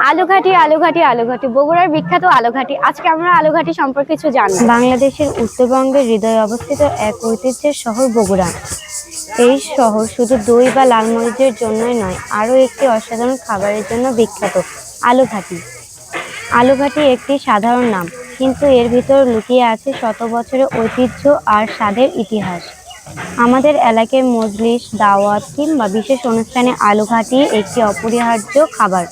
আলুঘাটি আলুঘাটি আলুঘাটি বগুড়ার বিখ্যাত আলুঘাটি। আজকে আমরা আলুঘাটি সম্পর্কে কিছু জানব। বাংলাদেশের উত্তরবঙ্গের হৃদয়ে অবস্থিত এক ঐতিহ্যের শহর বগুড়া। এই শহর শুধু দই বা লাল মরিচের জন্যই নয়, আরও একটি অসাধারণ খাবারের জন্য বিখ্যাত, আলুঘাটি। আলুঘাটি একটি সাধারণ নাম, কিন্তু এর ভিতর লুকিয়ে আছে শত বছরের ঐতিহ্য আর স্বাদের ইতিহাস। আমাদের এলাকায় মজলিস, দাওয়াত কিংবা বিশেষ অনুষ্ঠানে আলুঘাটি একটি অপরিহার্য খাবার।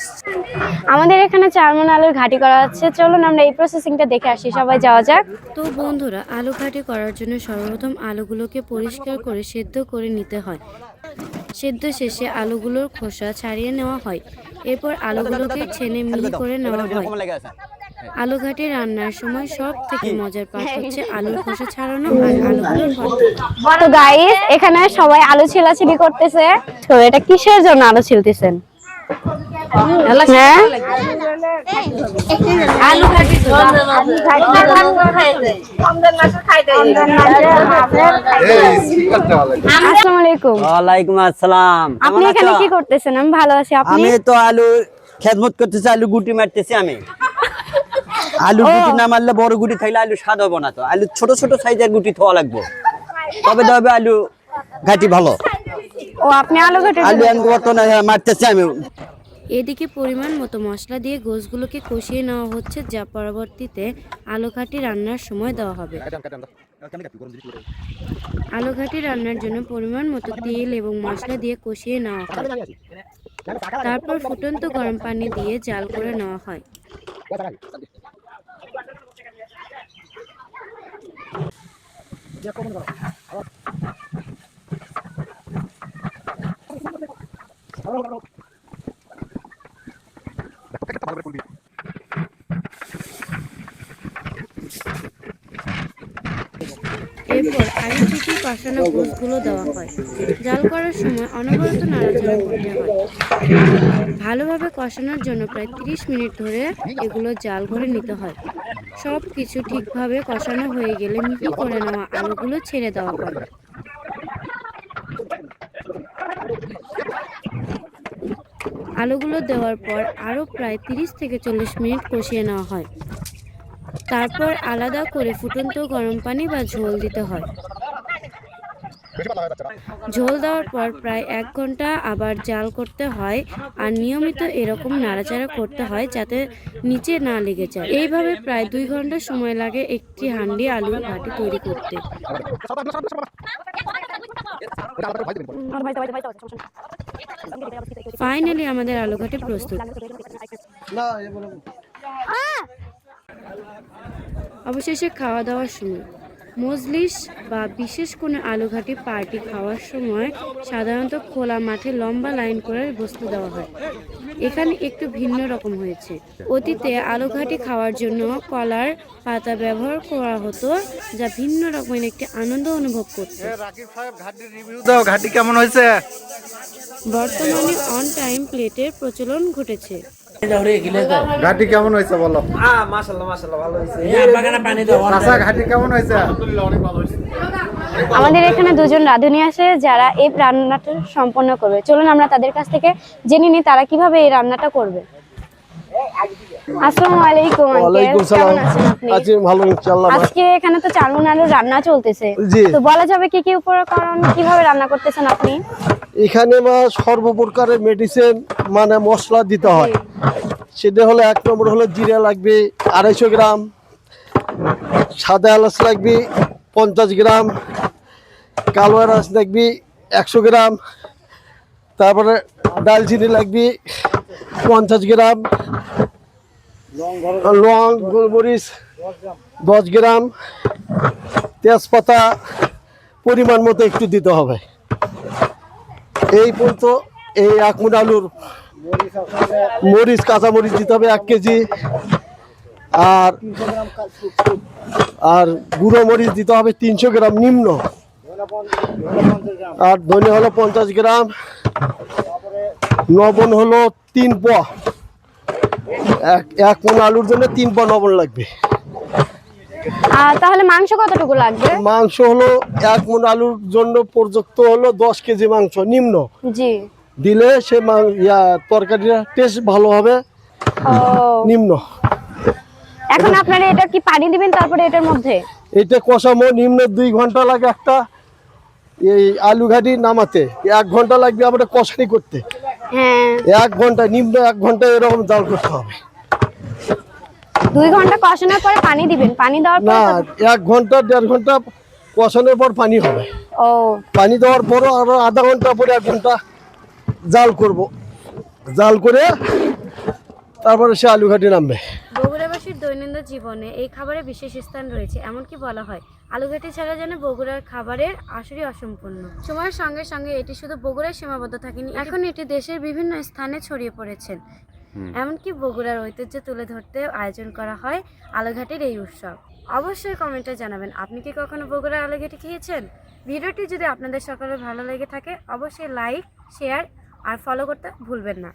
আমাদের এখানে 4 মণ আলুর ঘাটি করা হচ্ছে, চলুন আমরা এই প্রসেসিংটা দেখে আসি। সবাই যাওয়া যাক। তো বন্ধুরা, আলু ঘাটি করার জন্য সর্বপ্রথম আলুগুলোকে পরিষ্কার করে সেদ্ধ করে নিতে হয়। সেদ্ধ শেষে আলুগুলোর খোসা ছাড়িয়ে নেওয়া হয়। এরপর আলুগুলোকে ছেনে মিহি করে নেওয়া হয়। আলু ঘাটি রান্নার সময় সব থেকে মজার পার্ট হচ্ছে আলুর খোসা ছাড়ানো আর আলুগুলোর ভর্তা। তো গাইস, এখানে সবাই আলু ছিলাছিলি করতেছে। তো এটা কিসের জন্য আলু ছিলতেছেন? হ্যাঁ, আলু ঘাটি আসসালামু আলাইকুম। ওয়ালাইকুম আসসালাম। আপনি এখানে কি করতেছেন? আমি ভালো আছি। আপনি? আমি তো আলু খেদমত করতেছি, আলু গুটি মারতেছি আমি। আলু গুটি না মারলে বড় গুটি থাকলে আলু স্বাদ হবে না। তো আলু ছোট ছোট সাইজের গুটি থোয়া লাগবে, তবে তবে আলু ঘাটি ভালো। ও, আপনি আলু ঘাটি আলু মারতেছি আমি। এদিকে পরিমাণ মতো মশলা দিয়ে গোশগুলোকে কষিয়ে নেওয়া হচ্ছে, যা পরবর্তীতে আলু ঘাটি রান্নার সময় দেওয়া হবে। আলু ঘাটি রান্নার জন্য পরিমাণ মতো তেল এবং মশলা দিয়ে কষিয়ে নেওয়া হয়। তারপর ফুটন্ত গরম পানি দিয়ে জাল করে নেওয়া হয়। এরপর আগে থেকে কষানো গোশগুলো দেওয়া হয়। জাল করার সময় অনবরত নাড়াচাড়া করতে হয়। ভালোভাবে কষানোর জন্য প্রায় 30 মিনিট ধরে এগুলো জাল করে নিতে হয়। সব কিছু ঠিকভাবে কষানো হয়ে গেলে মিহি করে নেওয়া আলুগুলো ছেড়ে দেওয়া হয়। আলুগুলো দেওয়ার পর আরও প্রায় 30 থেকে 40 মিনিট কষিয়ে নেওয়া হয়। তারপর আলাদা করে ফুটন্ত গরম পানি বা ঝোল দিতে হয়। ঝোল দেওয়ার পর প্রায় 1 ঘন্টা আবার জাল করতে হয়, আর নিয়মিত এরকম নাড়াচাড়া করতে হয় যাতে নিচে না লেগে যায়। এইভাবে প্রায় 2 ঘন্টা সময় লাগে একটি হান্ডি আলুর ঘাটি তৈরি করতে। ফাইনালি আমাদের আলু ঘাটি প্রস্তুত। অবশেষে খাওয়া দাওয়ার সময় মজলিস বা বিশেষ কোনো আলুঘাটি পার্টি খাওয়ার সময় সাধারণত খোলা মাঠে লম্বা লাইন করে বসতে দেওয়া হয়। এখানে একটু ভিন্ন রকম হয়েছে। অতীতে আলুঘাটি খাওয়ার জন্য কলার পাতা ব্যবহার করা হতো, যা ভিন্ন রকমের একটি আনন্দ অনুভব করত। ঘাটি কেমন হয়েছে? বর্তমানে অন টাইম প্লেটের প্রচলন ঘটেছে। ঘাটি কেমন হয়েছে বলো? মাশাআল্লাহ মাশাআল্লাহ ভালো হয়েছে। ঘাটি কেমন হয়েছে? আমাদের এখানে 2 জন রাঁধুনি আছে যারা এই রান্নাটা সম্পন্ন করবে। চলুন আমরা তাদের কাছ থেকে জেনে নিই তারা কিভাবে এই রান্নাটা করবে। আসসালামু আলাইকুম। ওয়ালাইকুম সালাম। আছি ভালো ইনশাআল্লাহ। আজকে এখানে তো 4 মণ আলুর রান্না চলতেছে, তো বলা যাবে কি কি উপকরণ কিভাবে রান্না করতেছেন আপনি? এখানে সর্বপ্রকারের মেডিসিন মানে মশলা দিতে হয়। সেটা হলো 1 নম্বর হলো জিরা লাগবে 250 গ্রাম, সাদা এলাচ লাগবে 50 গ্রাম, কালো এলাচ লাগবে 100 গ্রাম, তারপরে দালচিনি লাগবে 50 গ্রাম, লং গোলমরিচ 10 গ্রাম, তেজপাতা পরিমাণ মতো একটু দিতে হবে। এই পর্যন্ত এই 1 মণ আলুর মরিচ কাঁচা মরিচ দিতে হবে 1 কেজি, আর গুঁড়ো মরিচ দিতে হবে 300 গ্রাম নিম্ন, আর ধনে হলো 50 গ্রাম, লবণ হলো 3 পোয়া। 1 মণ আলুর জন্য 3 পোয়া লবণ লাগবে। তাহলে মাংস কতটুকু লাগবে? মাংস হলো 1 মণ আলুর জন্য পর্যাপ্ত হলো 10 কেজি মাংস নিম্ন। জি, দিলে সে তরকারিটা টেস্ট ভালো হবে ও নিম্ন। এখন আপনারা এটা কি পানি দিবেন তারপরে এটার মধ্যে? এটা কষামো নিম্ন 2 ঘন্টা লাগে একটা এই আলু ঘাটি নামাতে, 1 ঘন্টা লাগবে আমরা কষানি করতে। হ্যাঁ 1 ঘন্টা নিম্ন 1 ঘন্টা এরকম জাল করতে হবে। 2 ঘন্টা কষানোর পরে পানি দিবেন, পানি দেওয়ার না, পরে 1 ঘন্টা 1.5 ঘন্টা কষানোর পর পানি হবে। ও পানি দেওয়ার পরও আরো আধা ঘন্টা পরে 1 ঘন্টা জাল করব, জাল করে তারপরে সে আলু ঘাটি নামবে। বগুড়াবাসীর দৈনন্দিন জীবনে এই খাবারের বিশেষ স্থান রয়েছে, এমনকি বলা হয় আলুঘাটি ছাড়া যেন বগুড়ার খাবারের আসরই অসম্পূর্ণ। সময়ের সঙ্গে সঙ্গে এটি শুধু বগুড়ায় সীমাবদ্ধ থাকেনি, এখন এটি দেশের বিভিন্ন স্থানে ছড়িয়ে পড়েছে। এমনকি বগুড়ার ঐতিহ্য তুলে ধরতে আয়োজন করা হয় আলুঘাটির এই উৎসব। অবশ্যই কমেন্টে জানাবেন আপনি কি কখনো বগুড়ার আলুঘাটি খেয়েছেন। ভিডিওটি যদি আপনাদের সকলের ভালো লেগে থাকে অবশ্যই লাইক, শেয়ার আর ফলো করতে ভুলবেন না।